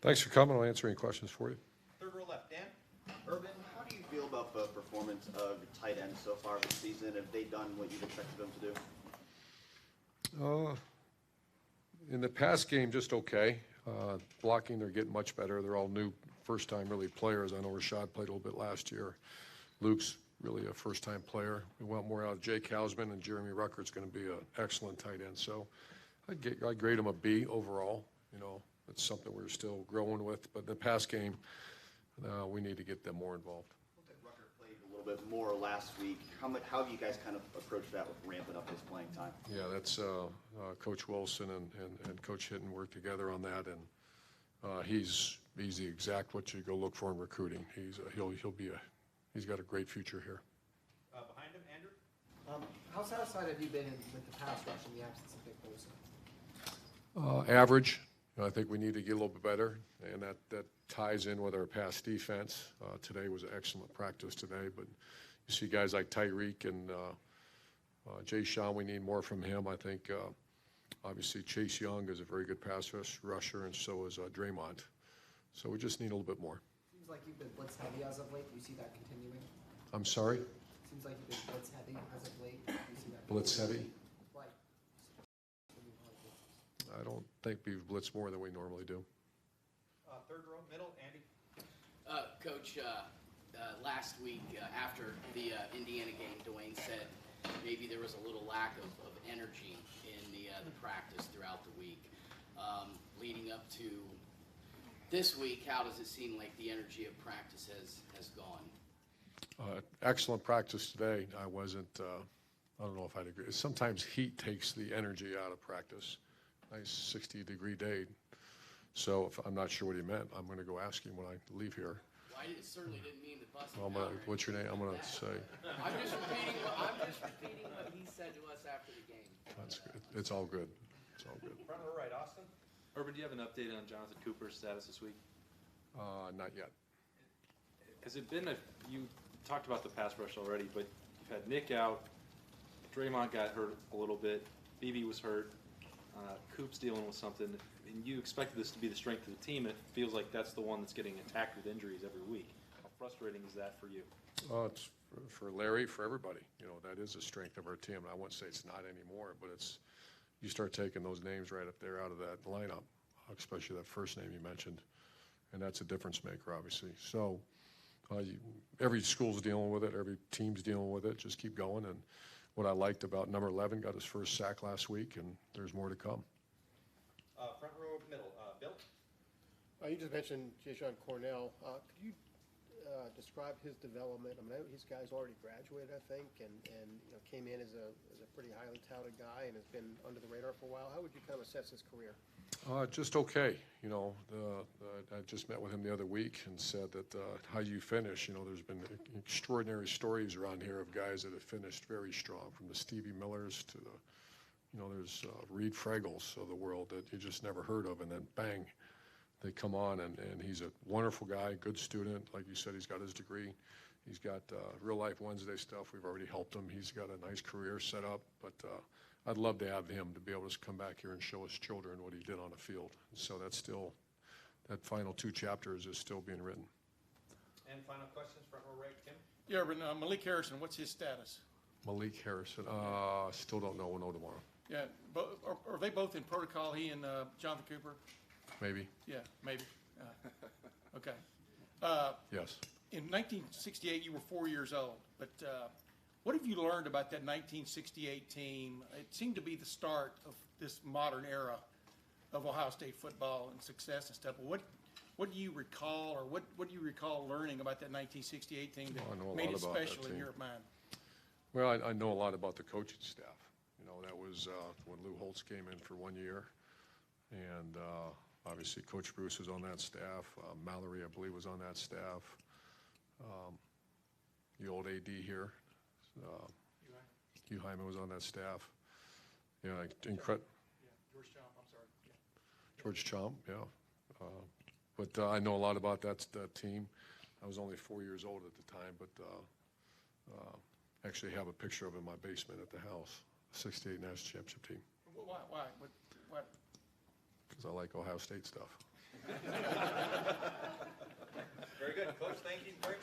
Thanks for coming. I'll answer any questions for you. Third row left, Dan. Urban, how do you feel about the performance of the tight ends so far this season? Have they done what you've expected them to do? In the past game, just okay. Blocking, they're getting much better. They're all new, first-time really players. I know Rashad played a little bit last year. Luke's really a first-time player. We want more out of Jake Hausman, and Jeremy Ruckert's going to be an excellent tight end. So I'd grade him a B overall. You know, it's something we're still growing with. But in the past game, we need to get them more involved. Rucker played a little bit more last week. How have you guys kind of approached that with ramping up his playing time? Yeah, that's Coach Wilson and Coach Hinton work together on that, and he's the exact what you go look for in recruiting. He's got a great future here. Behind him, Andrew. How satisfied have you been with the pass rush in the absence of Nick Bosa? Average. I think we need to get a little bit better, and that ties in with our pass defense. Today was an excellent practice today, but you see guys like Tyreek and Jay Sean, we need more from him. I think obviously Chase Young is a very good pass rusher, and so is Draymond. So we just need a little bit more. Seems like you've been blitz heavy as of late. Do you see that continuing? I'm sorry? Seems like you've been blitz heavy as of late. Do you see that Blitz heavy? Like, I don't think we've blitzed more than we normally do. Third row, middle, Andy. Coach, last week after the Indiana game, Dwayne said maybe there was a little lack of energy in the practice throughout the week. Leading up to this week, how does it seem like the energy of practice has gone? Excellent practice today. I don't know if I'd agree. Sometimes heat takes the energy out of practice. Nice 60-degree day. So I'm not sure what he meant. I'm going to go ask him when I leave here. Well, I certainly didn't mean to bust Well, what's your name? I'm going to say. I'm just repeating what he said to us after the game. That's good. It's all good. It's all good. Front row right, Austin. Urban, do you have an update on Jonathan Cooper's status this week? Not yet. Has it been you talked about the pass rush already, but you've had Nick out, Draymond got hurt a little bit, BB was hurt, Coop's dealing with something, and you expected this to be the strength of the team, and it feels like that's the one that's getting attacked with injuries every week. How frustrating is that for you? It's for Larry, for everybody. You know, that is the strength of our team. I wouldn't say it's not anymore, but you start taking those names right up there out of that lineup, especially that first name you mentioned, and that's a difference maker, obviously. So every school's dealing with it, every team's dealing with it. Just keep going. And what I liked about number 11 got his first sack last week, and there's more to come. Front row middle, Bill. You just mentioned Jason Cornell. Could you describe his development? I mean, his guy's already graduated, I think, and came in as a pretty highly touted guy and has been under the radar for a while. How would you kind of assess his career? Just okay. You know, I just met with him the other week and said that how you finish. You know, there's been extraordinary stories around here of guys that have finished very strong, from the Stevie Millers to the, there's Reed Fragles of the world that you just never heard of, and then bang, they come on, and he's a wonderful guy, good student. Like you said, he's got his degree. He's got Real Life Wednesday stuff. We've already helped him. He's got a nice career set up, but I'd love to have him to be able to come back here and show us children what he did on the field. So that's still, that final 2 chapters is still being written. And final questions, front row right, Tim. Yeah, Urban, Malik Harrison, what's his status? Malik Harrison, still don't know. We'll know tomorrow. Yeah, are they both in protocol, he and Jonathan Cooper? Maybe. Yeah, maybe. Okay. Yes. In 1968, you were 4 years old, but what have you learned about that 1968 team? It seemed to be the start of this modern era of Ohio State football and success and stuff. But what do you recall, or what do you recall learning about that 1968 team that made it special in your mind? Well, I know a lot about the coaching staff. That was when Lou Holtz came in for 1 year, and obviously Coach Bruce was on that staff. Mallory, I believe, was on that staff. The old AD here, Hugh Hyman, was on that staff. George Chomp, I'm sorry. Yeah. George Chomp, yeah. But I know a lot about that team. I was only 4 years old at the time, but actually have a picture of it in my basement at the house. 68 national championship team. Why? What? Because I like Ohio State stuff. Very good. Coach, thank you very much.